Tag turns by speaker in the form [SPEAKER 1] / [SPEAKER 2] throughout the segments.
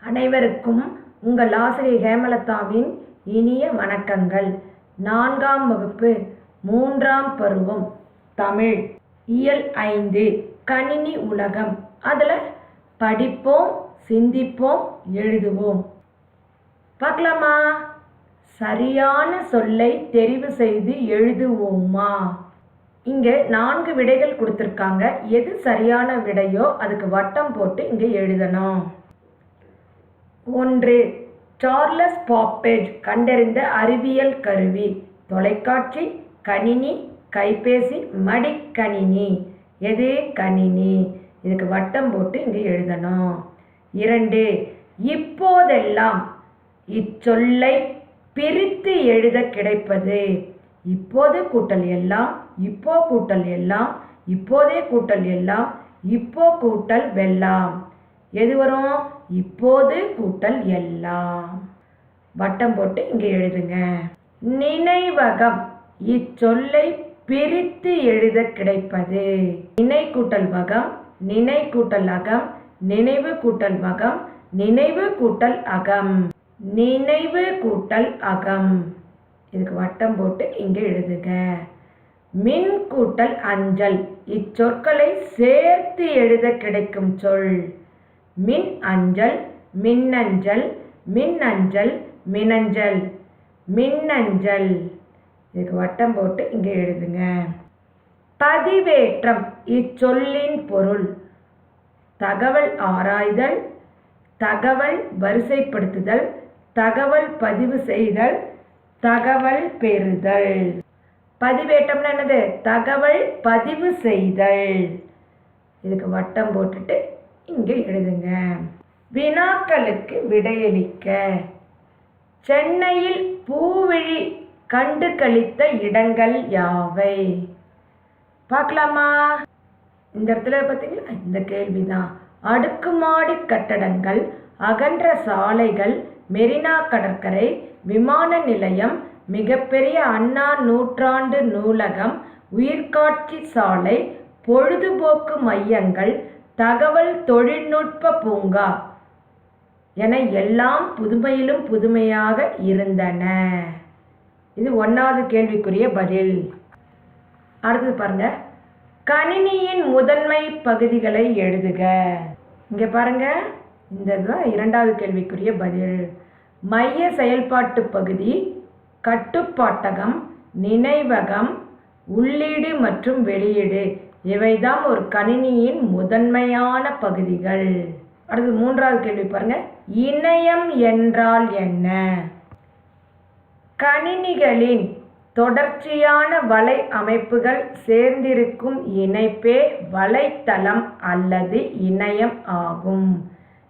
[SPEAKER 1] அனைவருக்கும் உங்கள் ஆசிரியை ஹேமலதாவின் இனிய வணக்கங்கள். 4ஆம் வகுப்பு 3ஆம் பருவம் தமிழ் இயல் 5 கணினி உலகம். அதில் படிப்போம், சிந்திப்போம், எழுதுவோம். பார்க்கலாமா? சரியான சொல்லை தெரிவு செய்து எழுதுவோமா? இங்கே 4 விடைகள் கொடுத்துருக்காங்க. எது சரியான விடையோ அதுக்கு வட்டம் போட்டு இங்கே எழுதணும். 1. சார்லஸ் பாப்பேஜ் கண்டறிந்த அறிவியல் கருவி தொலைக்காட்சி, கணினி, கைபேசி, மடிக்கணினி. எது? கணினி. இதுக்கு வட்டம் போட்டு இங்கே எழுதணும். 2. இப்போதெல்லாம் இச்சொல்லை பிரித்து எழுத கிடைப்பது. இப்போது கூட்டல் எல்லாம், இப்போ கூட்டல் எல்லாம், இப்போதே கூட்டல் எல்லாம், இப்போ கூட்டல் வெல்லாம். எது வரும்? இப்போது கூட்டல் எல்லாம். வட்டம் போட்டு இங்கே எழுதுங்க. நினைவகம் இச்சொல்லை பிரித்து எழுத கிடைப்பது. நினை கூட்டல் வகம், நினை கூட்டல் அகம், நினைவு கூட்டல் வகம், நினைவு கூட்டல் அகம், நினைவு கூட்டல் அகம். இதுக்கு வட்டம் போட்டு இங்கே எழுதுங்க. மின் கூட்டல் அஞ்சல் இச்சொற்களை சேர்த்து எழுத கிடைக்கும் சொல். மின் அஞ்சல், மின்னஞ்சல், மின்னஞ்சல், மினஞ்சல், மின்னஞ்சல். இதுக்கு வட்டம் போட்டு இங்கே எழுதுங்க. பதிவேற்றம் இச்சொல்லின் பொருள். தகவல் ஆராய்தல், தகவல் வரிசைப்படுத்துதல், தகவல் பதிவு செய்தல், தகவல் பெறுதல். பதிவேற்றம்னா என்னது? தகவல் பதிவு செய்தல். இதுக்கு வட்டம் போட்டுட்டு இங்கே எழுதுங்க. வினாக்களுக்கு விடையளிக்க. சென்னையில் பூவிழி கண்டு கழித்த இடங்கள் யாவை? பார்க்கலாமா? இந்த இடத்துல பார்த்தீங்களா? இந்த கேள்விதான். அடுக்குமாடி கட்டடங்கள், அகன்ற சாலைகள், மெரினா கடற்கரை, விமான நிலையம், மிகப்பெரிய அண்ணா நூற்றாண்டு நூலகம், உயிர்காட்சி சாலை, பொழுதுபோக்கு மையங்கள், தகவல் தொழில்நுட்ப பூங்கா என எல்லாம் புதுமையிலும் புதுமையாக இருந்தன. இது 1வது கேள்விக்குரிய பதில். அடுத்தது பாருங்க. கணினியின் முதன்மை பகுதிகளை எழுதுக. இங்கே பாருங்க, இந்த இதுதான் 2வது கேள்விக்குரிய பதில். மைய செயல்பாட்டு பகுதி, கட்டுப்பாட்டகம், நினைவகம், உள்ளீடு மற்றும் வெளியீடு இவைதான் ஒரு கணினியின் முதன்மையான பகுதிகள். அடுத்து 3வது கேள்வி பாருங்க. இணையம் என்றால் என்ன? கணினிகளின் தொடர்ச்சியான வலை அமைப்புகள் சேர்ந்திருக்கும் இணைப்பே வலைத்தளம் அல்லது இணையம் ஆகும்.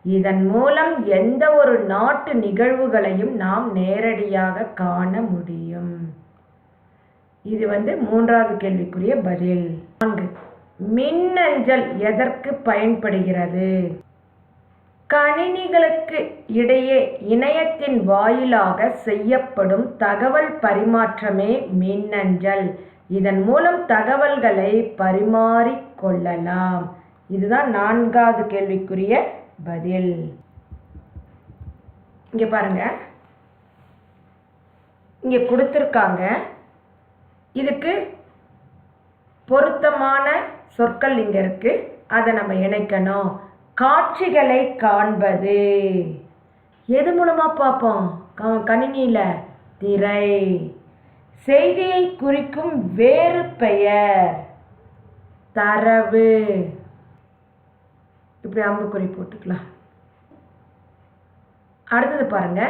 [SPEAKER 1] இதன் மூலம் எந்த ஒரு நாட்டு நிகழ்வுகளையும் நாம் நேரடியாக காண முடியும். இது 3வது கேள்விக்குரிய பதில். 4. மின்னஞ்சல் எதற்கு பயன்படுகிறது? கணினிகளுக்கு இடையே இணையத்தின் வாயிலாக செய்யப்படும் தகவல் பரிமாற்றமே மின்னஞ்சல். இதன் மூலம் தகவல்களை பரிமாறிக்கொள்ளலாம். இதுதான் 4வது கேள்விக்குரிய பதில். இங்கே பாருங்க, இங்கே கொடுத்துருக்காங்க. இதுக்கு பொருத்தமான சொற்கள் இங்கே இருக்கு. அதை நம்ம இணைக்கணும். காட்சிகளை காண்பது. எது மூலமா பார்ப்போம்? கணினியில திரை. செய்தியை குறிக்கும் வேறு பெயர் தரவு. இப்படி அம்புக்குறி போட்டுக்கலாம். அடுத்தது பாருங்க.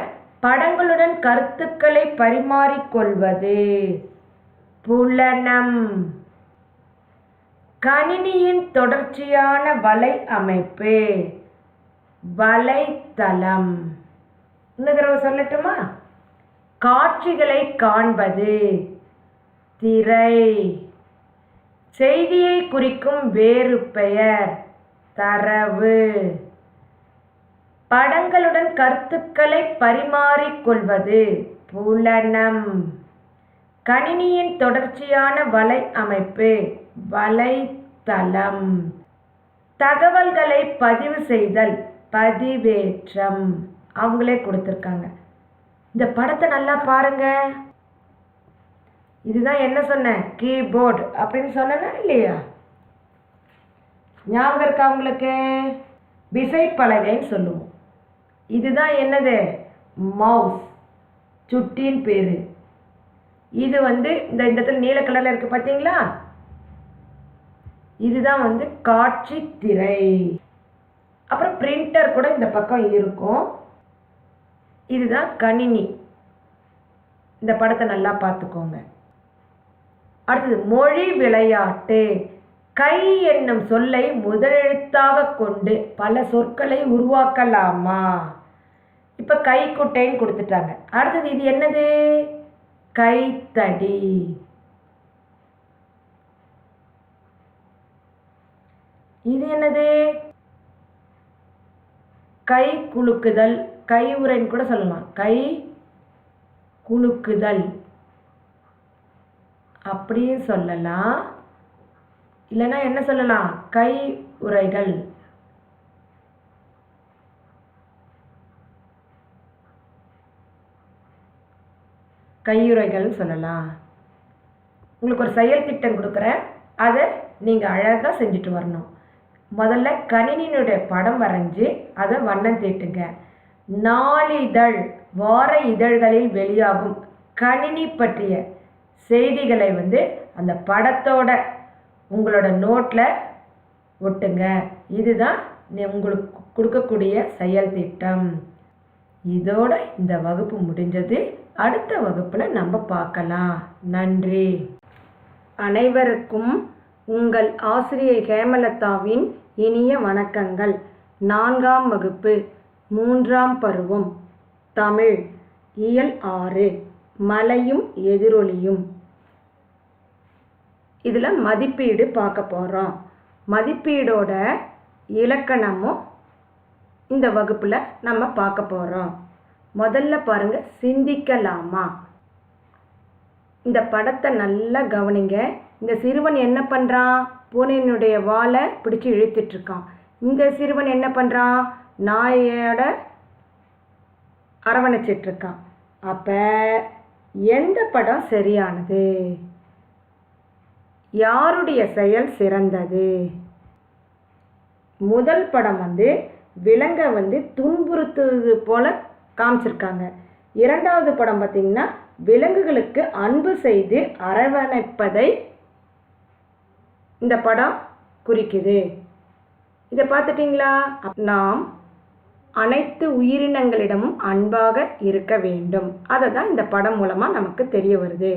[SPEAKER 1] படங்களுடன் கருத்துக்களை பரிமாறிக்கொள்வது புலனம். கணினியின் தொடர்ச்சியான வலை அமைப்பு வலைத்தளம். இன்னொரு தடவை சொல்லட்டுமா? காட்சிகளை காண்பது திரை. செய்தியை குறிக்கும் வேறு பெயர் தரவு. படங்களுடன் கருத்துக்களை பரிமாறிக்கொள்வது புலனம். கணினியின் தொடர்ச்சியான வலை அமைப்பு வலைத்தளம். தகவல்களை பதிவு செய்தல் பதிவேற்றம் அவங்களே கொடுத்துருக்காங்க. இந்த படத்தை நல்லா பாருங்க. இதுதான் என்ன சொன்னேன், கீபோர்டு அப்படின்னு சொன்னா இல்லையா? ஞாபகம் இருக்கா உங்களுக்கு? விசைப்பலகைன்னு சொல்லுவோம். இதுதான் என்னது, மவுஸ், சுட்டின் பேரு. இது இந்த இடத்துல நீல கலர்ல இருக்கு பார்த்தீங்களா? இதுதான் காட்சி திரை. அப்புறம் பிரிண்டர் கூட இந்த பக்கம் இருக்கும். இதுதான் கணினி. இந்த படத்தை நல்லா பார்த்துக்கோங்க. அடுத்தது மொழி விளையாட்டு. கை என்னும் சொல்லை முதலெழுத்தாக கொண்டு பல சொற்களை உருவாக்கலாமா? இப்ப கைக்குட்டைன்னு கொடுத்துட்டாங்க. அடுத்தது இது என்னது, கைத்தடி. இது என்னது, கை குலுக்குதல், கை உரைன்னு கூட சொல்லலாம். கை குலுக்குதல் அப்படியும் சொல்லலாம். இல்லைன்னா என்ன சொல்லலாம், கை உரைகள். கையுறைகள் சொல்லலாம். உங்களுக்கு ஒரு செயல் திட்டம் கொடுக்குறேன், அதை நீங்கள் அழகாக செஞ்சுட்டு வரணும். முதல்ல கணினியினுடைய படம் வரைஞ்சி அதை வண்ணம் தீட்டுங்க. நாளிதழ், வார இதழ்களில் வெளியாகும் கணினி பற்றிய செய்திகளை அந்த படத்தோட உங்களோட நோட்டில் ஒட்டுங்க. இதுதான் உங்களுக்கு கொடுக்கக்கூடிய செயல் திட்டம். இதோட இந்த வகுப்பு முடிஞ்சது. அடுத்த வகுப்பில் நம்ம பார்க்கலாம். நன்றி. அனைவருக்கும் உங்கள் ஆசிரியை ஹேமலதாவின் இனிய வணக்கங்கள். 4ஆம் வகுப்பு 3ஆம் பருவம் தமிழ் இயல் 6 மலையும் எதிரொலியும். இதில் மதிப்பீடு பார்க்க போகிறோம். மதிப்பீடோட இலக்கணமும் இந்த வகுப்பில் நம்ம பார்க்க போகிறோம். முதல்ல பாருங்க, சிந்திக்கலாமா. இந்த படத்தை நல்லா கவனிங்க. இந்த சிறுவன் என்ன பண்ணுறான், பூனையினுடைய வாலை பிடிச்சி இழுத்துட்ருக்கான். இந்த சிறுவன் என்ன பண்ணுறான், நாயோட அரவணைச்சிட்ருக்கான். அப்போ எந்த படம் சரியானது, யாருடைய செயல் சிறந்தது? முதல் படம் விலங்கை துன்புறுத்துவது போல காமிச்சிருக்காங்க. இரண்டாவது படம் பார்த்தீங்கன்னா விலங்குகளுக்கு அன்பு செய்து அரவணைப்பதை இந்த படம் குறிக்குது. இதை பார்த்துட்டிங்களா? நாம் அனைத்து உயிரினங்களிடமும் அன்பாக இருக்க வேண்டும். அதை தான் இந்த படம் மூலமாக நமக்கு தெரிய வருது.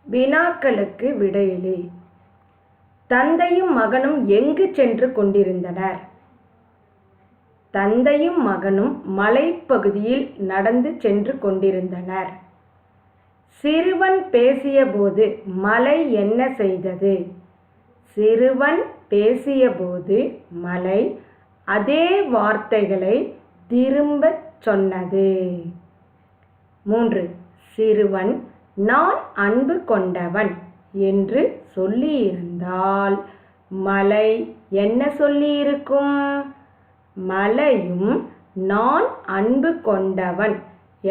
[SPEAKER 1] வினாக்களுக்கு விடையிலே. தந்தையும் மகனும் எங்கு சென்று கொண்டிருந்தனர்? தந்தையும் மகனும் மலைப்பகுதியில் நடந்து சென்று கொண்டிருந்தனர். சிறுவன் பேசியபோது மலை என்ன செய்தது? சிறுவன் பேசியபோது மலை அதே வார்த்தைகளை திரும்பச் சொன்னது. 3. சிறுவன் நான் அன்பு கொண்டவன் என்று சொல்லியிருந்தால் மலை என்ன சொல்லியிருக்கும்? மலையும் நான் அன்பு கொண்டவன்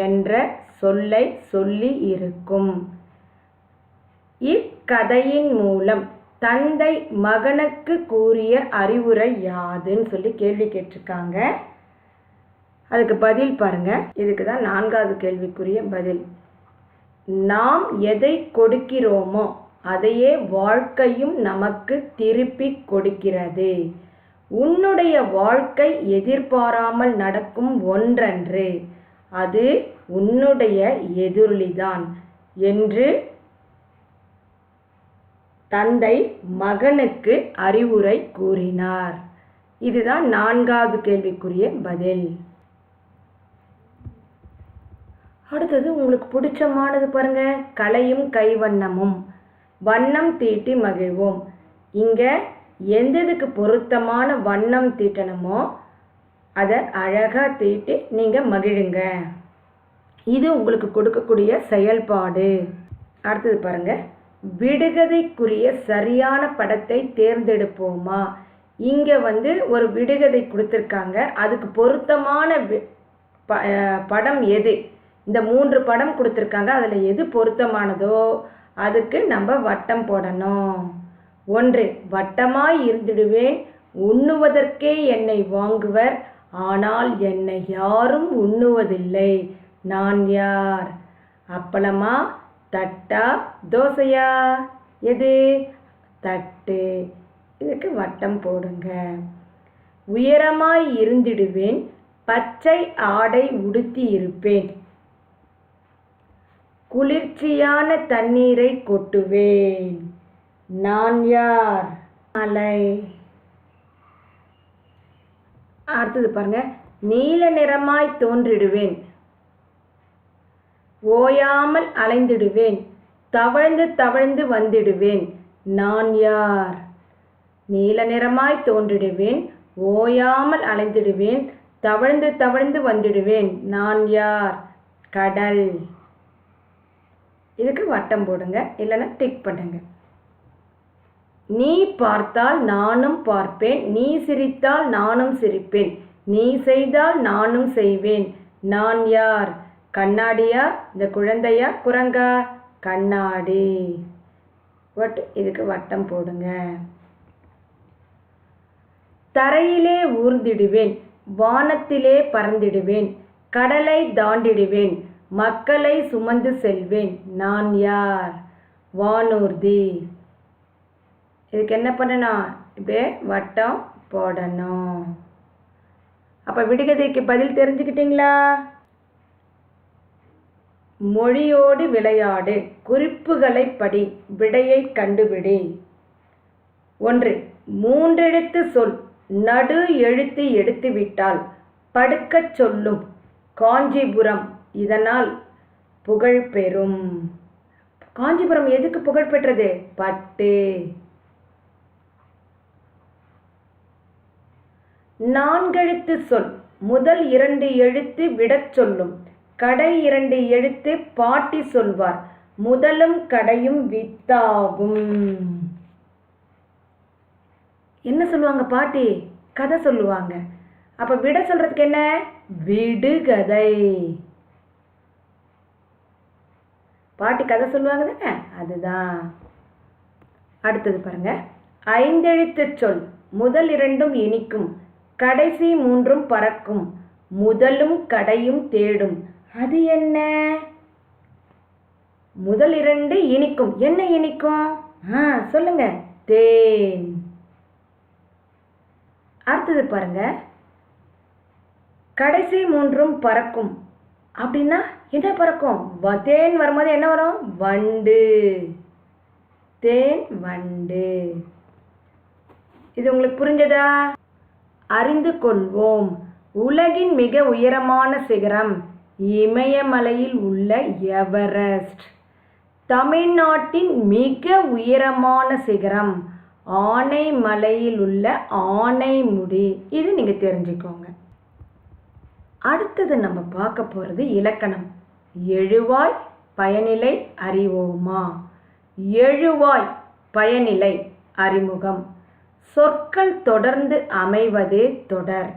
[SPEAKER 1] என்ற சொல்லை சொல்லி இருக்கும். இக்கதையின் மூலம் தந்தை மகனுக்கு கூறிய அறிவுரை யாதுன்னு சொல்லி கேள்வி கேட்டிருக்காங்க. அதுக்கு பதில் பாருங்க. இதுக்கு தான் 4வது கேள்விக்குரிய பதில். நாம் எதை கொடுக்கிறோமோ அதையே வாழ்க்கையும் நமக்கு திருப்பி கொடுக்கிறது. உன்னுடைய வாழ்க்கை எதிர்பாராமல் நடக்கும் ஒன்றன்று, அது உன்னுடைய எதிரொலிதான் என்று தந்தை மகனுக்கு அறிவுரை கூறினார். இதுதான் 4வது கேள்விக்குரிய பதில். அடுத்தது உங்களுக்கு பிடிச்சமானது பாருங்க, கலையும் கைவண்ணமும். வண்ணம் தீட்டி மகிழ்வோம். இங்கே எந்ததுக்கு பொருத்தமான வண்ணம் தீட்டணுமோ அதை அழகாக தீட்டி நீங்கள் மகிழுங்க. இது உங்களுக்கு கொடுக்கக்கூடிய செயல்பாடு. அடுத்தது பாருங்க, விடுகதைக்குரிய சரியான படத்தை தேர்ந்தெடுப்போமா. இங்கே ஒரு விடுகதை கொடுத்துருக்காங்க. அதுக்கு பொருத்தமான படம் எது? இந்த 3 படம் கொடுத்துருக்காங்க. அதில் எது பொருத்தமானதோ அதுக்கு நம்ம வட்டம் போடணும். 1, வட்டமாய் இருந்திடுவேன், உண்ணுவதற்கே என்னை வாங்குவர், ஆனால் என்னை யாரும் உண்ணுவதில்லை, நான் யார்? அப்பளமா, தட்டா, தோசையா? எது? தட்டு. இதுக்கு வட்டம் போடுங்க. உயரமாய் இருந்திடுவேன், பச்சை ஆடை உடுத்தி இருப்பேன், குளிர்ச்சியான தண்ணீரை கொட்டுவேன், நான் யார்? மலை. அடுத்தது பாருங்க. நீல நிறமாய் தோன்றிடுவேன், ஓயாமல் அலைந்திடுவேன், தவழ்ந்து தவழ்ந்து வந்திடுவேன், நான் யார்? நீல நிறமாய் தோன்றிடுவேன், ஓயாமல் அலைந்திடுவேன், தவழ்ந்து தவழ்ந்து வந்திடுவேன், நான் யார்? கடல். இதுக்கு வட்டம் போடுங்க, இல்லைன்னா டிக் பண்ணுங்க. நீ பார்த்தால் நானும் பார்ப்பேன், நீ சிரித்தால் நானும் சிரிப்பேன், நீ செய்தால் நானும் செய்வேன், நான் யார்? கண்ணாடியா? இந்த குழந்தையா குரங்கா? கண்ணாடி. இதுக்கு வட்டம் போடுங்க. தரையிலே ஊர்ந்திடுவேன், வானத்திலே பறந்திடுவேன், கடலை தாண்டிடுவேன், மக்களை சுமந்து செல்வேன், நான் யார்? வானூர்தி. இதுக்கு என்ன பண்ணணும்? இப்படியே வட்டம் போடணும். அப்போ விடுகதைக்கு பதில் தெரிஞ்சுக்கிட்டீங்களா? மொழியோடு விளையாடு, குறிப்புகளை படி, விடையை கண்டுபிடி. 1, 3 எழுத்து சொல், நடு எழுத்து எடுத்துவிட்டால் படுக்கச் சொல்லும், காஞ்சிபுரம் இதனால் புகழ் பெறும். காஞ்சிபுரம் எதுக்கு புகழ் பெற்றது? பட்டு. 4 எழுத்து சொல், முதல் 2 எழுத்து விடச் சொல்லும், கடை 2 எழுத்து பாட்டி சொல்வார், முதலும் கடையும் வித்தாகும். என்ன சொல்லுவாங்க பாட்டி? கதை சொல்லுவாங்க. அப்ப விட சொல்றதுக்கு என்ன? விடுகதை. பாட்டி கதை சொல்லுவாங்க தானே, அதுதான். அடுத்தது பாருங்க. 5 எழுத்து சொல், முதல் 2 இனிக்கும், கடைசி 3 பறக்கும், முதலும் கடையும் தேடும், அது என்ன? முதல் 2 இனிக்கும். என்ன இனிக்கும்? சொல்லுங்க. தேன். அடுத்தது பாருங்க. கடைசி 3 பறக்கும். அப்படின்னா என்ன பறக்கும்? தேன் வரும்போது என்ன வரும்? வண்டு. தேன் வண்டு. இது உங்களுக்கு புரிஞ்சதா? அறிந்து கொள்வோம். உலகின் மிக உயரமான சிகரம் இமயமலையில் உள்ள எவரெஸ்ட். தமிழ்நாட்டின் மிக உயரமான சிகரம் ஆனைமலையில் உள்ள ஆனைமுடி. இது நீங்க தெரிஞ்சுக்கோங்க. அடுத்தது நம்ம பார்க்க போறது இலக்கணம். எழுவாய் பயனிலை அறிவோமா. எழுவாய் பயனிலை அறிமுகம். சொற்கள் தொடர்ந்து அமைவதே தொடர்.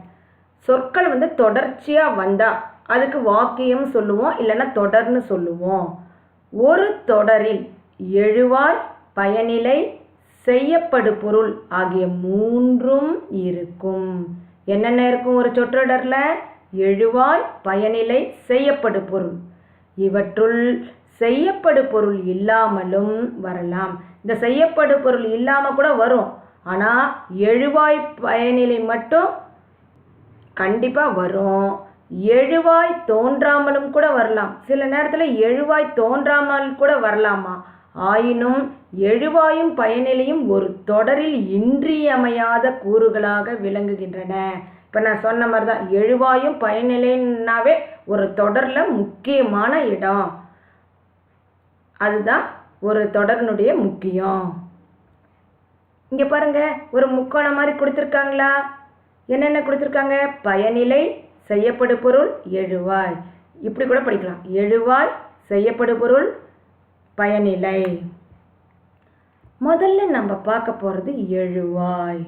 [SPEAKER 1] சொற்கள் தொடர்ச்சியா வந்தா அதுக்கு வாக்கியம் சொல்லுவோம், இல்லைன்னா தொடர்னு சொல்லுவோம். ஒரு தொடரில் எழுவாய் பயனிலை செய்யப்படு பொருள் ஆகிய 3ம் இருக்கும். என்னென்ன இருக்கும் ஒரு சொற்றொடர்ல? எழுவாய் பயனிலை செய்யப்படு பொருள். இவற்றுள் செய்யப்படு பொருள் இல்லாமலும் வரலாம். இந்த செய்யப்படு பொருள் இல்லாம கூட வரும். ஆனா எழுவாய் பயனிலை மட்டும் கண்டிப்பா வரும். எழுவாய் தோன்றாமலும் கூட வரலாம். சில நேரத்துல எழுவாய் தோன்றாமல் கூட வரலாமா. ஆயினும் எழுவாயும் பயனிலையும் ஒரு தொடரில் இன்றியமையாத கூறுகளாக விளங்குகின்றன. இப்ப நான் சொன்ன மாதிரிதான், எழுவாயும் பயனிலைன்னாவே ஒரு தொடர்ல முக்கியமான இடம். அதுதான் ஒரு தொடரினுடைய முக்கியம். இங்க பாருங்க, ஒரு முக்கோணம் மாதிரி கொடுத்துருக்காங்களா? என்னென்ன கொடுத்துருக்காங்க? பயனிலை செய்யப்படு பொருள் எழுவாய். இப்படி கூட படிக்கலாம். எழுவாய் செய்யப்படு பொருள் பயனிலை. முதல்ல நம்ம பார்க்க போறது எழுவாய்.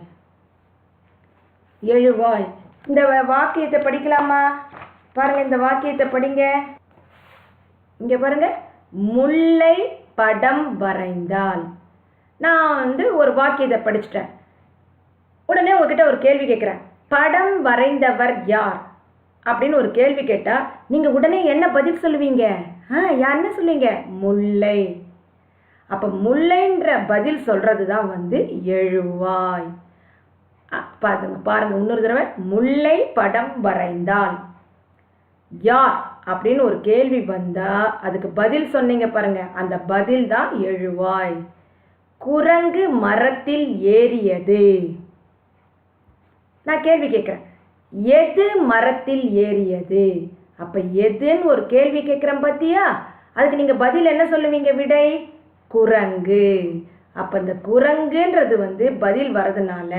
[SPEAKER 1] எழுவாய். இந்த வாக்கியத்தை படிக்கலாமா? பாருங்க, இந்த வாக்கியத்தை படிங்க. இங்க பாருங்க, முல்லை படம் வரைந்தால். நான் ஒரு வாக்கியத்தை படிச்சுட்டேன். உடனே உங்ககிட்ட ஒரு கேள்வி கேட்குறேன். படம் வரைந்தவர் யார் அப்படின்னு ஒரு கேள்வி கேட்டால் நீங்கள் உடனே என்ன பதில் சொல்லுவீங்க? யாருன்னு சொல்லுவீங்க? முல்லை. அப்போ முல்லைன்ற பதில் சொல்கிறது தான் எழுவாய். பாருங்க இன்னொரு தடவை. முல்லை படம் வரைந்தால் யார் அப்படின்னு ஒரு கேள்வி வந்தால் அதுக்கு பதில் சொன்னீங்க பாருங்க, அந்த பதில் தான் எழுவாய். குரங்கு மரத்தில் ஏறியது. நான் கேள்வி கேட்குறேன், எது மரத்தில் ஏறியது? அப்போ எதுன்னு ஒரு கேள்வி கேட்குறேன் பார்த்தியா? அதுக்கு நீங்கள் பதில் என்ன சொல்லுவீங்க? விடை குரங்கு. அப்போ இந்த குரங்குன்றது பதில் வர்றதுனால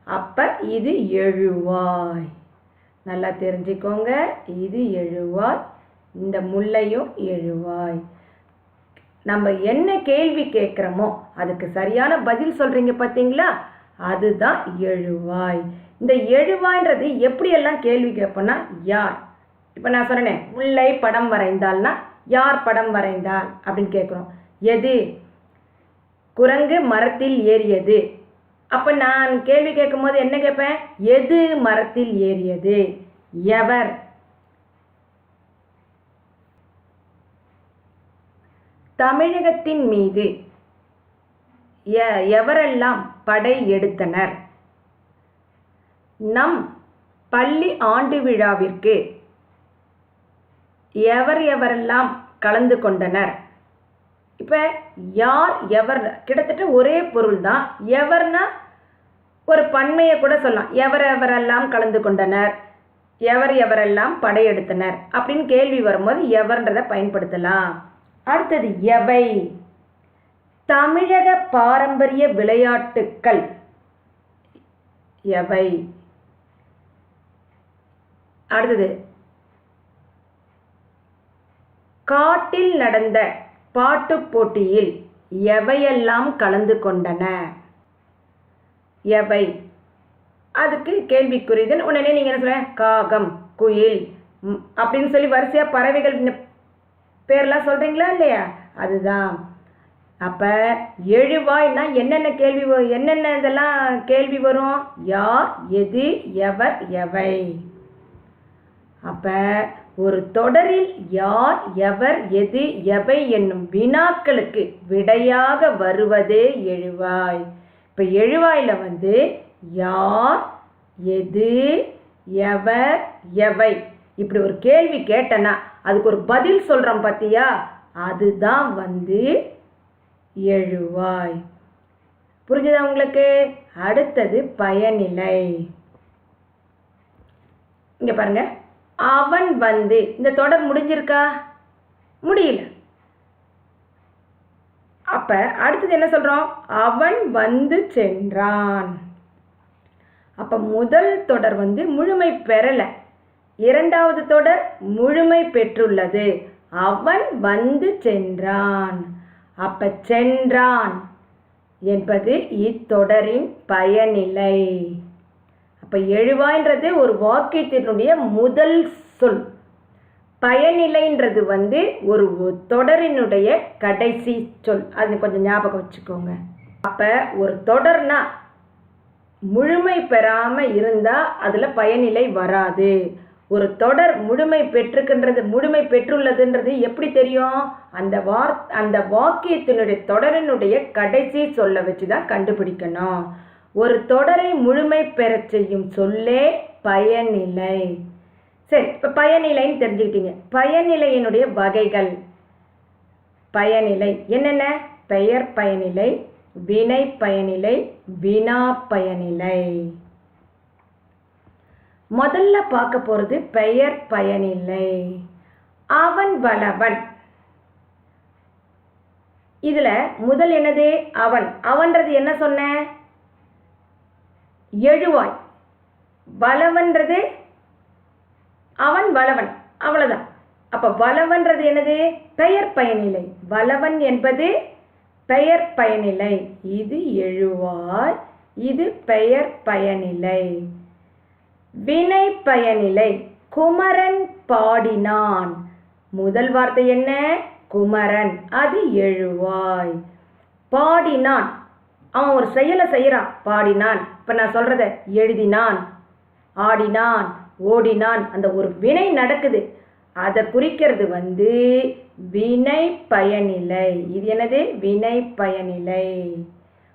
[SPEAKER 1] அப்போ இது எழுவாய். நல்லா தெரிஞ்சுக்கோங்க, இது எழுவாய். இந்த முல்லையும் எழுவாய். நம்ம என்ன கேள்வி கேட்குறோமோ அதுக்கு சரியான பதில் சொல்கிறீங்க பார்த்தீங்களா? அதுதான் எழுவாய். இந்த எழுவாய்ன்றது எப்படியெல்லாம் கேள்வி கேட்போன்னா, யார். இப்போ நான் சொன்னேன், முல்லை படம் வரைந்தால்னா யார் படம் வரைந்தால் அப்படின்னு கேட்குறோம். எது? குரங்கு மரத்தில் ஏறியது. அப்போ நான் கேள்வி கேட்கும் போது என்ன கேட்பேன்? எது மரத்தில் ஏறியது? எவர்? தமிழகத்தின் மீது எவரெல்லாம் படை எடுத்தனர்? நம் பள்ளி ஆண்டு விழாவிற்கு எவரெல்லாம் கலந்து கொண்டனர்? இப்போ யார் எவர் கிட்டத்தட்ட ஒரே பொருள் தான். எவர்னா ஒரு பன்மையை கூட சொல்லலாம். எவரெல்லாம் கலந்து கொண்டனர், எவரெல்லாம் படையெடுத்தனர் அப்படின்னு கேள்வி வரும்போது எவர்ன்றதை பயன்படுத்தலாம். அடுத்தது எவை? தமிழக பாரம்பரிய விளையாட்டுக்கள் எவை? அடுத்தது காட்டில் நடந்த பாட்டுப் போட்டியில் எவையெல்லாம் கலந்து கொண்டன? எவை? அதுக்கு கேள்விக்குறிதன். உடனே நீங்கள் என்ன சொல்ல? காகம், குயில் அப்படின்னு சொல்லி வரிசையாக பறவைகள் பேர்லாம் சொல்கிறீங்களா இல்லையா? அதுதான். அப்போ எழுவாய்னா என்னென்ன இதெல்லாம் கேள்வி வரும்? யார், எது, எவர், எவை. அப்போ ஒரு தொடரில் யார், எவர், எது, எவை என்னும் வினாக்களுக்கு விடையாக வருவதே எழுவாய். இப்போ எழுவாயில் யார், எது, எவர், எவை இப்படி ஒரு கேள்வி கேட்டனா அதுக்கு ஒரு பதில் சொல்கிறோம் பார்த்தியா? அதுதான் எழுவாய். புரிஞ்சுதா உங்களுக்கு? அடுத்தது பயனிலை. இங்கே பாருங்க, அவன் இந்த தொடர் முடிஞ்சிருக்கா? முடியல. அப்ப அடுத்தது என்ன சொல்றோம்? அவன் சென்றான். அப்ப முதல் தொடர் முழுமை பெறல, இரண்டாவது தொடர் முழுமை பெற்றுள்ளது. அவன் சென்றான். அப்ப சென்றான் என்பது இத்தொடரின் பயனிலை. அப்ப எழுவாய்ன்றது ஒரு வாக்கியத்தினுடைய முதல் சொல். பயனிலைன்றது ஒரு தொடரினுடைய கடைசி சொல். அது கொஞ்சம் ஞாபகம் வச்சுக்கோங்க. அப்ப ஒரு தொடர்னா முழுமை பெறாம இருந்தா அதுல பயனிலை வராது. ஒரு தொடர் முழுமை பெற்றுள்ளதுன்றது எப்படி தெரியும்? அந்த வாக்கியத்தினுடைய தொடரினுடைய கடைசி சொல்ல வச்சுதான் கண்டுபிடிக்கணும். ஒரு தொடரை முழுமை பெற செய்யும் சொல்லே பயனிலை. சரி, இப்போ பயனிலைன்னு தெரிஞ்சுக்கிட்டீங்க. பயனிலையினுடைய வகைகள். பயனிலை என்னென்ன? பெயர் பயனிலை, வினை பயனிலை, வினா பயனிலை. முதல்ல பார்க்க போறது பெயர் பயனிலை. அவன் வளவன். இதுல முதல் என்னது? அவன். அவன்றது என்ன சொன்ன? எழுவாய். வளவன்றது அவன் வளவன், அவ்வளவுதான். அப்ப வளவன்றது என்னது? பெயர் பயனிலை. வளவன் என்பது பெயர் பயனிலை. இது எழுவாய், இது பெயர் பயனிலை. வினை பயனிலை. குமரன் பாடினான். முதல் வார்த்தை என்ன? குமரன். அது எழுவாய். பாடினான், அவன் ஒரு செயலை செய்கிறான். பாடினான். இப்போ நான் சொல்கிறத எழுதினான், ஆடினான், ஓடினான். அந்த ஒரு வினை நடக்குது, அதை குறிக்கிறது வினை பயனிலை. இது என்னது? வினை பயனிலை.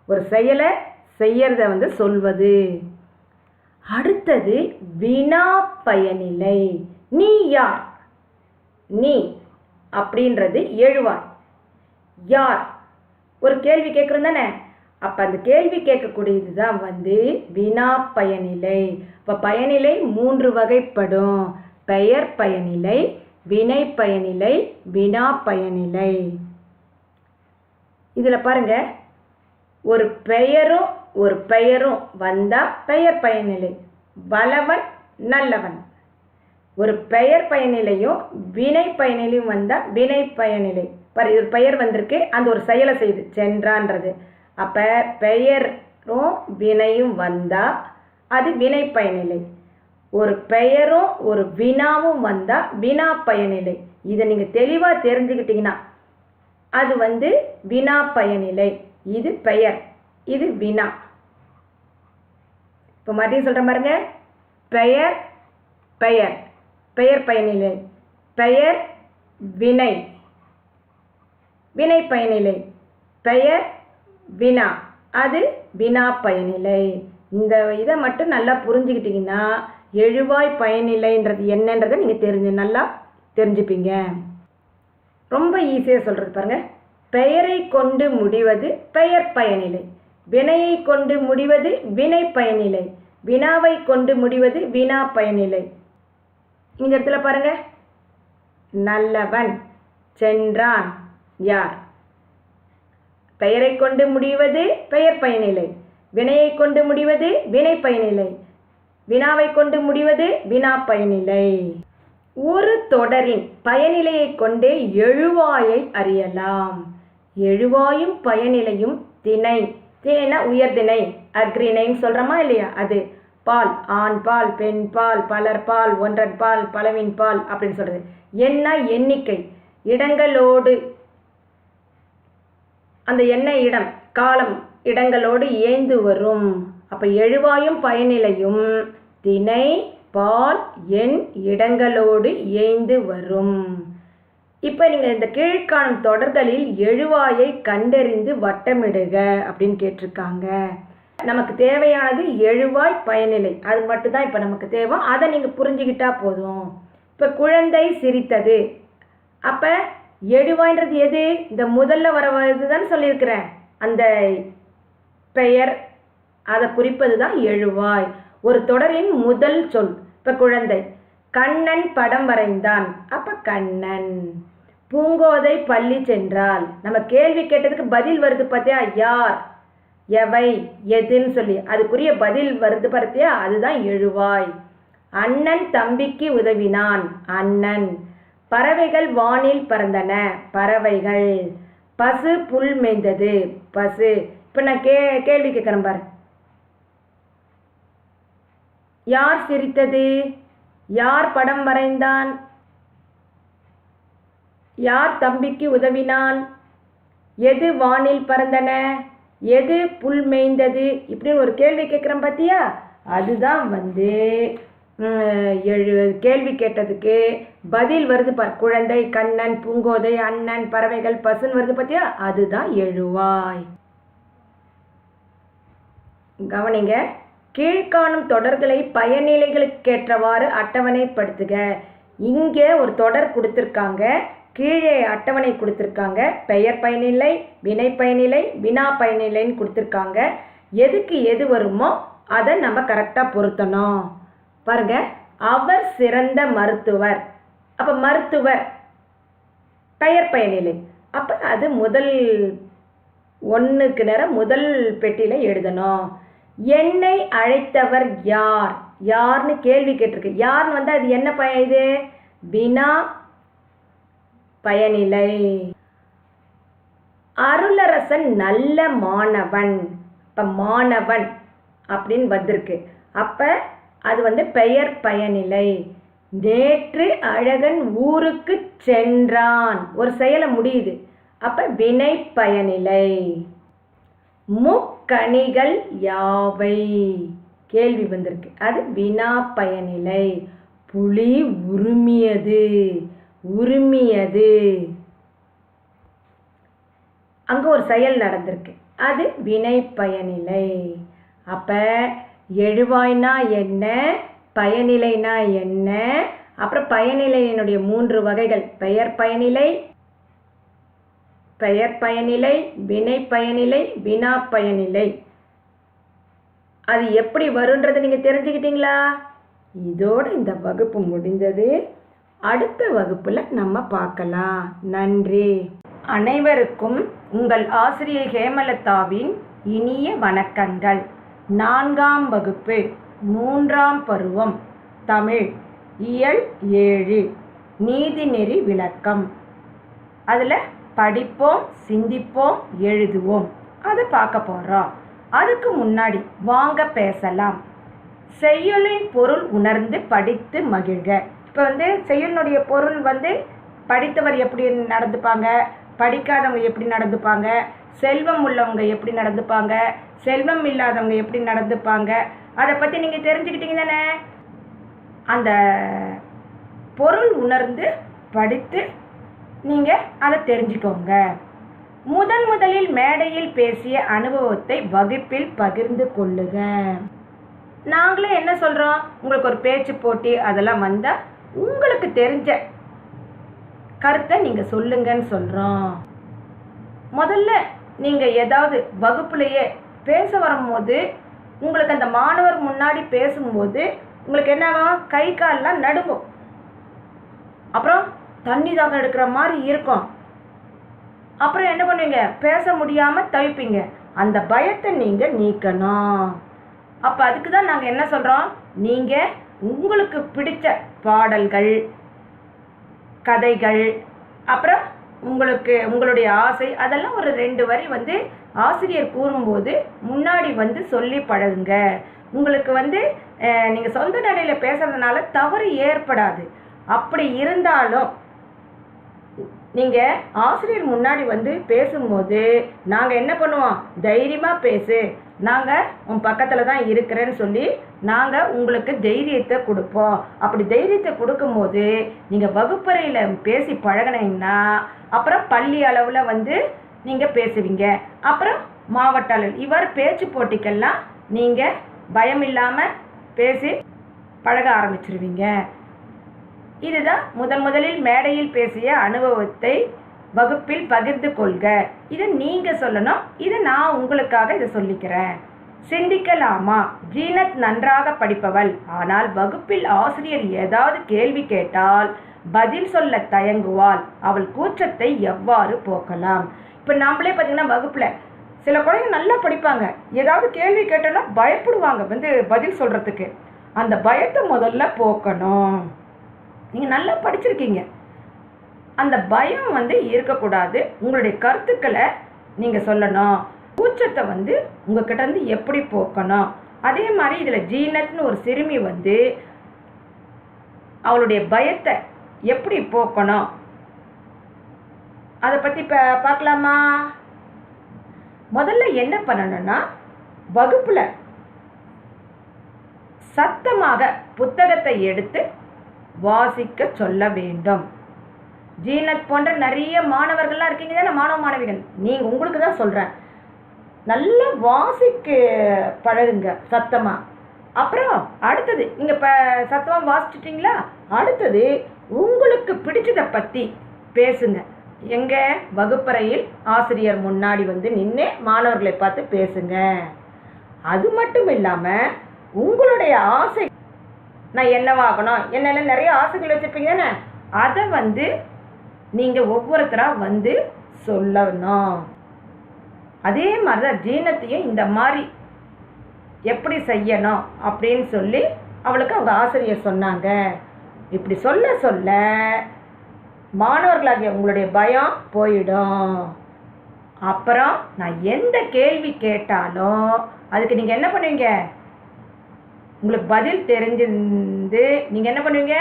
[SPEAKER 1] ஒரு செயலை செய்யறத சொல்வது. அடுத்தது வினா பயனிலை. நீ யார்? நீ அப்படின்றது எழுவாய். யார்? ஒரு கேள்வி கேட்குறோம் தானே, அப்போ அந்த கேள்வி கேட்கக்கூடியது தான் வினா பயனிலை. இப்போ பயனிலை 3 வகைப்படும்: பெயர் பயனிலை, வினை பயனிலை, வினா பயனிலை. இதில் பாருங்க, ஒரு பெயரும் வந்தால் பெயர் பயனிலை. வளவன் நல்லவன். ஒரு பெயர் பயனிலையும் வினை பயனிலையும் வந்தால் வினை பயனிலை. பாரு, இது பெயர் வந்திருக்கு, அந்த ஒரு செயலை செய்து சென்றான்றது. அப்போ பெயரும் வினையும் வந்தால் அது வினை பயனிலை. ஒரு பெயரும் ஒரு வினாவும் வந்தால் வினா பயனிலை. இதை நீங்கள் தெளிவாக தெரிஞ்சுக்கிட்டீங்கன்னா அது வினா பயனிலை. இது பெயர், இது வினா. இப்போ மறுபடியும் சொல்கிறேன் பாருங்க. பெயர் பெயர் பெயர் பயனிலை. பெயர் வினை வினை பயனிலை. பெயர் வினா, அது வினா பயனிலை. இந்த இதை மட்டும் நல்லா புரிஞ்சுக்கிட்டிங்கன்னா எழுவாய் பயனிலைன்றது என்னன்றதை நீங்கள் நல்லா தெரிஞ்சுப்பீங்க. ரொம்ப ஈஸியாக சொல்கிறது பாருங்க. பெயரை கொண்டு முடிவது பெயர் பயனிலை. வினையை கொண்டு முடிவது வினை பயனிலை. வினாவை கொண்டு முடிவது வினா பயனிலை. இந்த இடத்துல பாருங்க, நல்லவன், சென்றான். யார்? பெயரை கொண்டு முடிவது பெயர் பயனிலை. வினையை கொண்டு முடிவது வினை பயனிலை. வினாவை கொண்டு முடிவது வினா பயனிலை. ஒரு தொடரின் பயனிலையை கொண்டே எழுவாயை அறியலாம். எழுவாயும் பயனிலையும் திணை. திணைனா உயர்திணை, அக்ரிணைன்னு சொல்கிறோமா இல்லையா? அது பால், ஆண் பால், பெண் பால், பலர் பால், ஒன்றன் பால், பலவின் பால் அப்படின்னு சொல்கிறது. என்ன? எண்ணிக்கை. இடங்களோடு, அந்த என்ன இடம், காலம், இடங்களோடு ஏய்ந்து வரும். அப்போ எழுவாயும் பயனிலையும் திணை, பால், எண், இடங்களோடு ஏய்ந்து வரும். இப்போ நீங்கள் இந்த கீழ்காணும் தொடர்களில் எழுவாயை கண்டறிந்து வட்டமிடுக அப்படின்னு கேட்டிருக்காங்க. நமக்கு தேவையானது எழுவாய் பயனிலை, அது மட்டும்தான் இப்போ நமக்கு தேவை. அதை நீங்கள் புரிஞ்சுக்கிட்டா போதும். இப்போ குழந்தை சிரித்தது, அப்போ எழுவாய்ன்றது எது? இந்த முதல்ல வரது தான் சொல்லியிருக்கிறேன், அந்த பெயர், அதை குறிப்பது தான் எழுவாய். ஒரு தொடரின் முதல் சொல். இப்போ குழந்தை. கண்ணன் படம் வரைந்தான், அப்போ கண்ணன். பூங்கோதை பள்ளி சென்றால், நம்ம கேள்வி கேட்டதுக்கு பதில் வருது பார்த்தியா? யார், எவை, எதுன்னு சொல்லி அதுக்குரிய பதில் வருது பார்த்தியா? அதுதான் எழுவாய். அண்ணன் தம்பிக்கு உதவினான், அண்ணன். பறவைகள் வானில் பறந்தன, பறவைகள். பசு புல் மேய்ந்தது, பசு. இப்போ நான் கேள்வி கேட்குறேன் பாரு. யார் சிரித்தது? யார் படம் வரைந்தான்? யார் தம்பிக்கு உதவினான்? எது வானில் பறந்தன? எது புல் மேய்ந்தது? இப்படின்னு ஒரு கேள்வி கேட்குறேன் பார்த்தியா? அதுதான் கேள்வி கேட்டதுக்கு பதில் வருது பார். குழந்தை, கண்ணன், பூங்கோதை, அண்ணன், பறவைகள், பசுன்னு வருது பார்த்தியா? அதுதான் எழுவாய். கவனிங்க. கீழ்காணும் தொடர்களை பயனிலைகளுக்கேற்றவாறு அட்டவணைப்படுத்துக. இங்கே ஒரு தொடர் கொடுத்துருக்காங்க, கீழே அட்டவணை கொடுத்துருக்காங்க. பெயர் பயனிலை, வினை பயனிலை, வினா பயனிலைன்னு கொடுத்துருக்காங்க. எதுக்கு எது வருமோ அதை நம்ம கரெக்டாக பொருத்தணும். பாருங்க, அவர் சிறந்த மருத்துவர். அப்போ மருத்துவர் பெயர் பயனிலை. அப்போ அது முதல் ஒன்றுக்கு நேரம் முதல் பெட்டியில் எழுதணும். என்னை அழைத்தவர் யார்? யார்னு கேள்வி கேட்டிருக்கு. யார்னு வந்தால் அது என்ன இது வினா பயனிலை. அருளரசன் நல்ல மாணவன். இப்போ மாணவன் அப்படின்னு வந்திருக்கு. அப்போ அது பெயர் பயனிலை. நேற்று அழகன் ஊருக்கு சென்றான், ஒரு செயலை முடியுது, அப்ப வினை பயனிலை. முக்கணிகள் யாவை, கேள்வி வந்திருக்கு, அது வினா பயனிலை. புலி உருமியது, உருமியது, அங்க ஒரு செயல் நடந்திருக்கு, அது வினை பயனிலை. அப்ப எழுவாய்னா என்ன, பயனிலைனா என்ன, அப்புறம் பயனிலையினுடைய 3 வகைகள், பெயர் பயனிலை, பெயர் பயனிலை, வினை பயனிலை, வினா பயனிலை. அது எப்படி வரும்ன்றதை நீங்க தெரிஞ்சுக்கிட்டீங்களா? இதோட இந்த வகுப்பு முடிந்தது. அடுத்த வகுப்புல நம்ம பார்க்கலாம். நன்றி. அனைவருக்கும் உங்கள் ஆசிரியை ஹேமலதாவின் இனிய வணக்கங்கள். 4ஆம் வகுப்பு 3ஆம் பருவம் தமிழ் இயல் 7 நீதிநெறி விளக்கம். அதில் படிப்போம், சிந்திப்போம், எழுதுவோம், அதை பார்க்க போகிறோம். அதுக்கு முன்னாடி வாங்க பேசலாம். செய்யுளின் பொருள் உணர்ந்து படித்து மகிழ்க. இப்போ செய்யுளினுடைய பொருள் படித்தவர் எப்படி நடந்துப்பாங்க, படிக்காதவங்க எப்படி நடந்துப்பாங்க, செல்வம் உள்ளவங்க எப்படி நடந்துப்பாங்க, செல்வம் இல்லாதவங்க எப்படி நடந்துப்பாங்க, அதை பற்றி நீங்கள் தெரிஞ்சுக்கிட்டீங்க தானே. அந்த பொருள் உணர்ந்து படித்து நீங்கள் அதை தெரிஞ்சுக்கோங்க. முதலில் மேடையில் பேசிய அனுபவத்தை வகுப்பில் பகிர்ந்து கொள்ளுக. நாங்களே என்ன சொல்கிறோம், உங்களுக்கு ஒரு பேச்சு போட்டி அதெல்லாம் வந்தால் உங்களுக்கு தெரிஞ்ச கருத்தை நீங்கள் சொல்லுங்கன்னு சொல்கிறோம். முதல்ல நீங்கள் ஏதாவது வகுப்புலையே பேச வரும்போது உங்களுக்கு அந்த மாணவர் முன்னாடி பேசும்போது உங்களுக்கு என்ன ஆகும், கை கால்லாம் நடுங்கும், அப்புறம் தண்ணி தாகம் எடுக்கிற மாதிரி இருக்கும், அப்புறம் என்ன பண்ணுவீங்க, பேச முடியாமல் தவிப்பீங்க. அந்த பயத்தை நீங்கள் நீக்கணும். அப்போ அதுக்கு தான் நாங்கள் என்ன சொல்கிறோம், நீங்கள் உங்களுக்கு பிடிச்ச பாடல்கள், கதைகள், அப்புறம் உங்களுடைய ஆசை, அதெல்லாம் ஒரு 2 வரி ஆசிரியர் கூறும்போது முன்னாடி சொல்லி பழகுங்க. உங்களுக்கு நீங்கள் சொந்த நடையில் பேசுறதுனால தவறு ஏற்படாது. அப்படி இருந்தாலும் நீங்கள் ஆசிரியர் முன்னாடி பேசும்போது நாங்கள் என்ன பண்ணுவோம், தைரியமாக பேசு, நாங்கள் உன் பக்கத்தில் தான் இருக்கிறேன்னு சொல்லி நாங்கள் உங்களுக்கு தைரியத்தை கொடுப்போம். அப்படி தைரியத்தை கொடுக்கும்போது நீங்கள் வகுப்பறையில் பேசி பழகினீங்கன்னா அப்புறம் பள்ளி அளவில் நீங்கள் பேசுவீங்க. அப்புறம் மாவட்ட அளவில் இவர் பேச்சு போட்டிக்கெல்லாம் நீங்கள் பயம் இல்லாமல் பேசி பழக ஆரம்பிச்சிருவீங்க. இதுதான் முதலில் மேடையில் பேசிய அனுபவத்தை வகுப்பில் பகிர்ந்து கொள்க. இதை நீங்கள் சொல்லணும், இதை நான் உங்களுக்காக இதை சொல்லிக்கிறேன். சிந்திக்கலாமா? ஜீனத் நன்றாக படிப்பவள், ஆனால் வகுப்பில் ஆசிரியர் ஏதாவது கேள்வி கேட்டால் பதில் சொல்ல தயங்குவாள். அவள் கூச்சத்தை எவ்வாறு போக்கலாம்? இப்போ நம்மளே பார்த்தீங்கன்னா வகுப்பில் சில குழந்தைங்க நல்லா படிப்பாங்க, ஏதாவது கேள்வி கேட்டோன்னா பயப்படுவாங்க பதில் சொல்கிறதுக்கு. அந்த பயத்தை முதல்ல போக்கணும். நீங்கள் நல்லா படிச்சிருக்கீங்க, அந்த பயம் இருக்கக்கூடாது. உங்களுடைய கருத்துக்களை நீங்கள் சொல்லணும். கூச்சத்தை உங்ககிட்ட இருந்து எப்படி போக்கணும்? அதே மாதிரி இதில் ஜீனத்னு ஒரு சிறுமி அவளுடைய பயத்தை எப்படி போக்கணும் அதை பற்றி பார்க்கலாமா? முதல்ல என்ன பண்ணணும்னா, வகுப்பில் சத்தமாக புத்தகத்தை எடுத்து வாசிக்க சொல்ல வேண்டும். ஜீனத் போன்ற நிறைய மாணவர்கள்லாம் இருக்கீங்க தானே, மாணவ மாணவிகள், நீங்கள் உங்களுக்கு தான் சொல்கிறேன், நல்லா வாசிக்க பழகுங்க சத்தமாக. அப்புறம் அடுத்தது நீங்கள் இப்போ சத்தமாக வாசிச்சிட்டிங்களா, அடுத்தது உங்களுக்கு பிடிச்சதை பற்றி பேசுங்க. எங்கள் வகுப்பறையில் ஆசிரியர் முன்னாடி நின்று மாணவர்களை பார்த்து பேசுங்க. அது மட்டும் இல்லாமல் உங்களுடைய ஆசை, நான் என்னவாகணும், என்னென்ன நிறைய ஆசைகள் வச்சுருப்பீங்க தானே, அதை நீங்கள் ஒவ்வொருத்தராக சொல்லணும். அதே மாதிரி தான் ஜீனத்தையும் இந்த மாதிரி எப்படி செய்யணும் அப்படின்னு சொல்லி அவளுக்கு அவங்க ஆசிரியர் சொன்னாங்க. இப்படி சொல்ல சொல்ல மாணவர்களாகிய உங்களுடைய பயம் போயிடும். அப்புறம் நான் எந்த கேள்வி கேட்டாலும் அதுக்கு நீங்கள் என்ன பண்ணுவீங்க, உங்களுக்கு பதில் தெரிஞ்சிருந்து நீங்கள் என்ன பண்ணுவீங்க?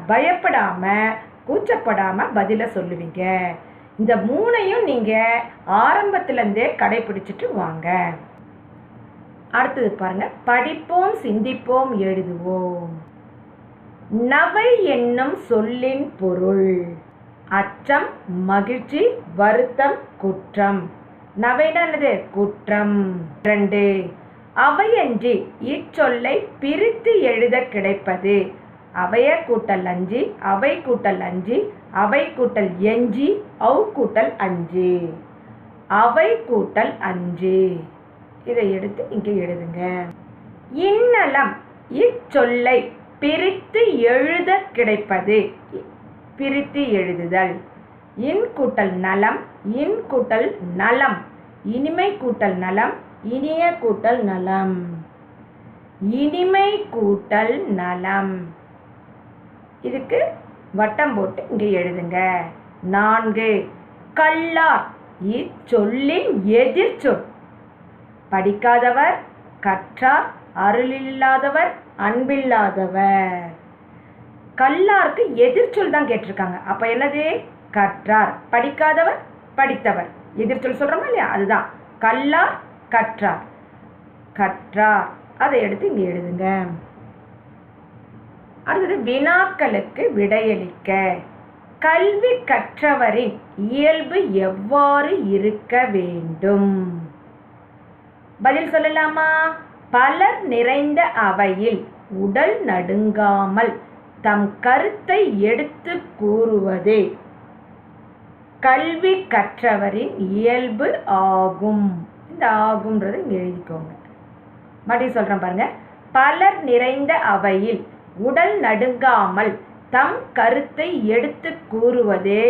[SPEAKER 1] பயப்படாமல் கூச்சப்படாமல் பதிலை சொல்லுவீங்க. இந்த 3ஐயும் நீங்கள் ஆரம்பத்துலேருந்தே கடைபிடிச்சிட்டு வாங்க. அடுத்தது பாருங்க, படிப்போம், சிந்திப்போம், எழுதுவோம். நவை என்னும் சொல்லின் பொருள் அச்சம், மகிழ்ச்சி, வருத்தம், குற்றம். நவைனா என்னது? குற்றம். 2 அவையன்றி இச்சொல்லை பிரித்து எழுத கிடைப்பது. அவைய கூட்டல் அஞ்சு, அவை கூட்டல் அஞ்சு, அவை கூட்டல் எஞ்சி, அவ் கூட்டல் அஞ்சு, அவை கூட்டல் அஞ்சு. இதை எடுத்து இங்கே எழுதுங்க. இன்னலம் இச்சொல்லை பிரித்து எழுத கிடைப்பது. பிரித்து எழுதுதல். இன் கூட்டல் நலம், இன் கூட்டல் நலம், இனிமை கூட்டல் நலம், இனிய கூட்டல் நலம், இனிமை கூட்டல் நலம். இதுக்கு வட்டம் போட்டு இங்கே எழுதுங்க. 4 கல்லார் இச்சொல்லின் எதிர்ச்சொல். படிக்காதவர், கற்றார், அருளில்லாதவர், அன்பில்லாதவர். கல்லாருக்கு எதிர்ச்சொல் தான் கேட்டிருக்காங்க. அப்போ என்னது? கற்றார். படிக்காதவர், படித்தவர். எதிர்ச்சொல் சொல்கிறோமா இல்லையா? அதுதான் கல்லார், கற்றார். கற்றார். அதை எடுத்து இங்கே எழுதுங்க. அடுத்தது வினாக்களுக்கு விடையளிக்க. கல்வி கற்றவரின் இயல்பு எவ்வாறு இருக்க வேண்டும்? பதில் சொல்லலாமா? பலர் நிறைந்த அவையில் உடல் நடுங்காமல் தம் கருத்தை எடுத்து கூறுவதே கல்வி கற்றவரின் இயல்பு ஆகும். இந்த ஆகும்ன்றதை இங்கே எழுதிக்கோங்க. மறுபடியும் சொல்கிறேன் பாருங்க. பலர் நிறைந்த அவையில் உடல் நடுங்காமல் தம் கருத்தை எடுத்து கூறுவதே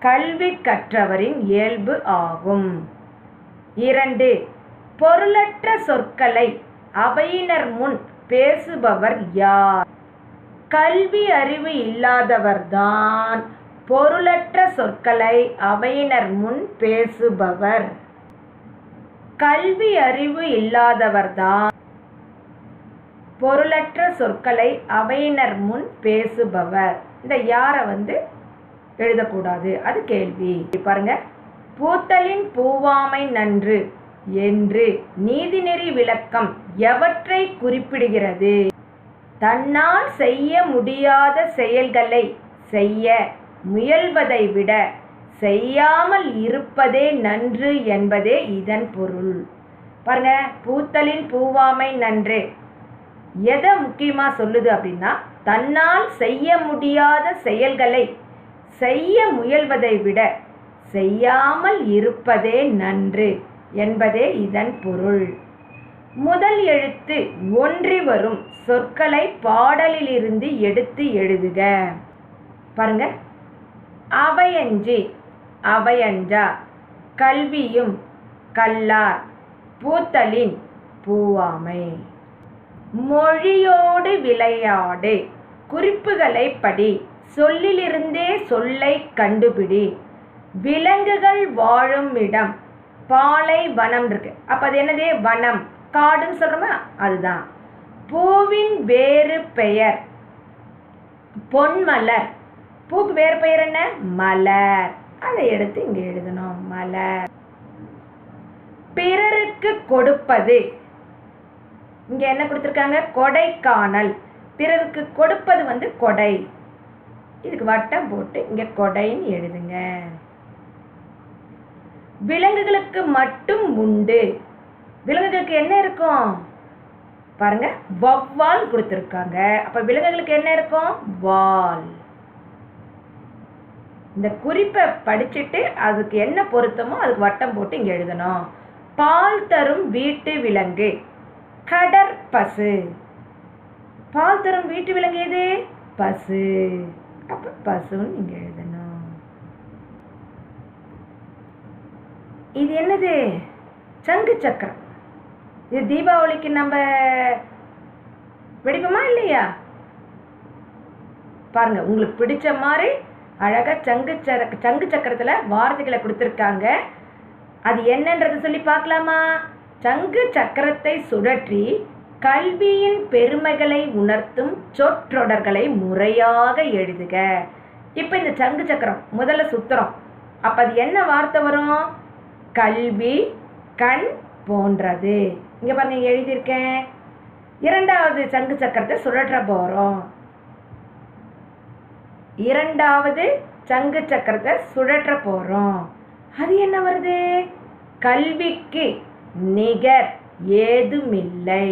[SPEAKER 1] கல்வி கற்றவரின் இயல்பு ஆகும். 2 பொருளற்ற சொற்களை அவையினர் முன் பேசுபவர் யார்? கல்வி அறிவு இல்லாதவர்தான் பொருளற்ற சொற்களை அவையினர் முன் பேசுபவர். கல்வி அறிவு இல்லாதவர்தான் பொருளற்ற சொற்களை அவையினர் முன் பேசுபவர். இந்த யாரை எழுதக்கூடாது, அது கேள்வி. பாருங்க, பூத்தலின் பூவாமை நன்று என்று நீதிநெறி விளக்கம் எவற்றை குறிப்பிடுகிறது? தன்னால் செய்ய முடியாத செயல்களை செய்ய முயல்வதை விட செய்யாமல் இருப்பதே நன்று என்பதே இதன் பொருள். பாருங்க, பூத்தலின் பூவாமை நன்று எதை முக்கியமா சொல்லுது அப்படின்னா, தன்னால் செய்ய முடியாத செயல்களை செய்ய முயல்வதை விட செய்யாமல் இருப்பதே நன்று என்பதே இதன் பொருள். முதல் எழுத்து ஒன்றி வரும் சொற்களை பாடலிலிருந்து எடுத்து எழுதுக. பாருங்க, அவையஞ்சி அவையஞ்சா, கல்வியும் கல்லார், பூத்தலின் பூவாமை. மொழியோடு விளையாடு, குறிப்புகளை படி, சொல்லிலிருந்தே சொல்லை கண்டுபிடி. விலங்குகள் வாழும் இடம் பாலை வனம் இருக்கு. அப்ப அது என்னது? வனம். காடுன்னு சொல்றோமா, அதுதான். பூவின் வேறு பெயர் பொன்மலர். பூக்கு வேறு பெயர் என்ன? மலர். அதை எடுத்து இங்க எழுதணும், மலர். பிறருக்கு கொடுப்பது, இங்க என்ன கொடுத்திருக்காங்க? கொடைக்கானல். பிறருக்கு கொடுப்பது கொடை. இதுக்கு வட்டம் போட்டு இங்க கொடைன்னு எழுதுங்க. விலங்குகளுக்கு மட்டும் உண்டு. விலங்குகளுக்கு என்ன இருக்கும்? பாருங்க, வௌவால் கொடுத்திருக்காங்க. அப்ப விலங்குகளுக்கு என்ன இருக்கும்? வால். இந்த குறிப்பை படிச்சுட்டு அதுக்கு என்ன பொருத்தமோ அதுக்கு வட்டம் போட்டு இங்க எழுதணும். பால் தரும் வீட்டு விலங்கு கடற்பசு. பால் தரும் வீட்டு விலங்கு எது? பசு. அப்ப பசுன்னு இங்க எழுதணும். இது என்னது? சங்கு சக்கரம். இது தீபாவளிக்கு நம்ம வெடிப்போமா இல்லையா? பாருங்க, உங்களுக்கு பிடிச்ச மாதிரி அழகா சங்கு சக்கரத்துல வார்த்தைகளை கொடுத்திருக்காங்க. அது என்னன்றது சொல்லி பார்க்கலாமா? சங்கு சக்கரத்தை சுழற்றி கல்வியின் பெருமைகளை உணர்த்தும் சொற்றொடர்களை முறையாக எழுதுக. இப்போ இந்த சங்கு சக்கரம் முதல்ல சுத்துறோம். அப்போ அது என்ன வார்த்தை வரும்? கல்வி, கண் போன்றது. இங்கே பாருங்க எழுதியிருக்கேன். இரண்டாவது சங்கு சக்கரத்தை சுழற்ற போகிறோம். இரண்டாவது சங்கு சக்கரத்தை சுழற்ற போகிறோம். அது என்ன வருது? கல்விக்கு நிகர் ஏதுமில்லை.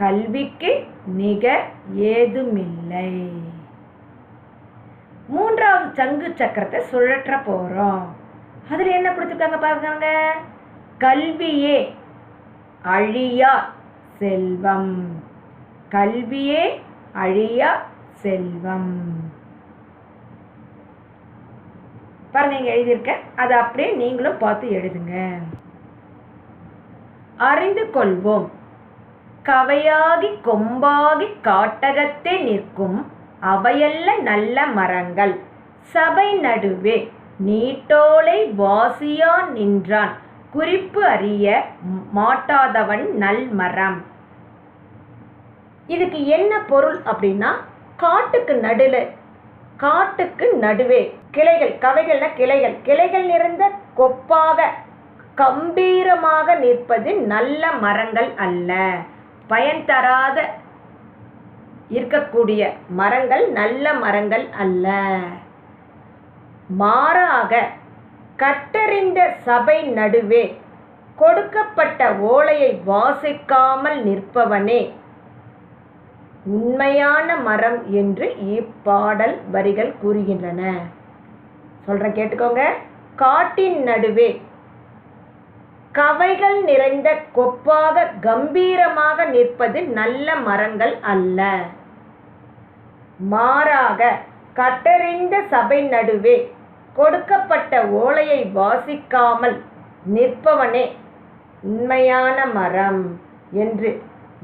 [SPEAKER 1] கல்விக்கு நிகர் ஏதுமில்லை. மூன்றாவது சங்கு சக்கரத்தை சுழற்ற போகிறோம். அதில் என்ன கொடுத்துருக்காங்க பாருங்க. கல்வியே அழியா செல்வம். கல்வியே அழியா செல்வம். பாருங்க இங்க எழுதியிருக்க. அதை அப்படியே நீங்களும் பார்த்து எழுதுங்க. அறிந்து கொள்வோம். கவையாகி கொம்பாகி காட்டகத்தே நிற்கும் அவையல்ல நல்ல மரங்கள். சபை நடுவே நீட்டோலை வாசியான் நின்றான் குறிப்பு அறிய மாட்டாதவன் நல்மரம். இதுக்கு என்ன பொருள் அப்படின்னா, காட்டுக்கு நடுவே கிளைகள், கவைகள்னா கிளைகள், கிளைகள் நிறைந்த கொப்பாக கம்பீரமாக நிற்பது நல்ல மரங்கள் அல்ல. பயன் தராத இருக்கக்கூடிய மரங்கள் நல்ல மரங்கள் அல்ல. மாறாக கட்டறிந்த சபை நடுவே கொடுக்கப்பட்ட ஓலையை வாசிக்காமல் நிற்பவனே உண்மையான மரம் என்று இப்பாடல் வரிகள் கூறுகின்றன. சொல்றேன் கேட்டுக்கோங்க. காட்டின் நடுவே கவைகள் நிறைந்த கொப்பாக கம்பீரமாக நிற்பது நல்ல மரங்கள் அல்ல. மாறாக கட்டறிந்த சபை நடுவே கொடுக்கப்பட்ட ஓலையை வாசிக்காமல் நிற்பவனே உண்மையான மரம் என்று.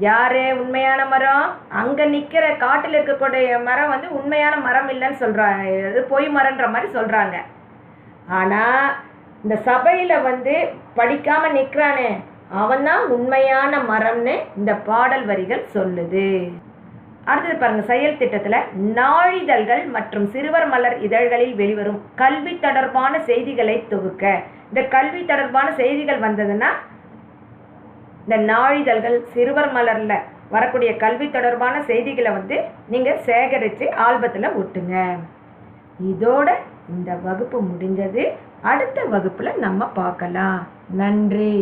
[SPEAKER 1] யாரே உண்மையான மரம்? அங்கே நிற்கிற காட்டில் இருக்கக்கூடிய மரம் வந்து உண்மையான மரம் இல்லைன்னு சொல்கிறாங்க. இது பொய் மரன்ற மாதிரி சொல்கிறாங்க. ஆனால் இந்த சபையில் வந்து படிக்காமல் நிற்கிறானே அவன் தான் உண்மையான மரம்னு இந்த பாடல் வரிகள் சொல்லுது. அடுத்தது பாருங்க. செயல் திட்டத்தில் நாளிதழ்கள் மற்றும் சிறுவர் மலர் இதழ்களில் வெளிவரும் கல்வி தொடர்பான செய்திகளை தொகுக்க. இந்த கல்வி தொடர்பான செய்திகள் வந்ததுன்னா இந்த நாளிதழ்கள் சிறுவர் மலரில் வரக்கூடிய கல்வி தொடர்பான செய்திகளை வந்து நீங்கள் சேகரித்து ஆல்பத்தில் ஒட்டுங்க. இதோட இந்த வகுப்பு முடிஞ்சது. அடுத்த வகுப்பில் நம்ம பார்க்கலாம். நன்றி.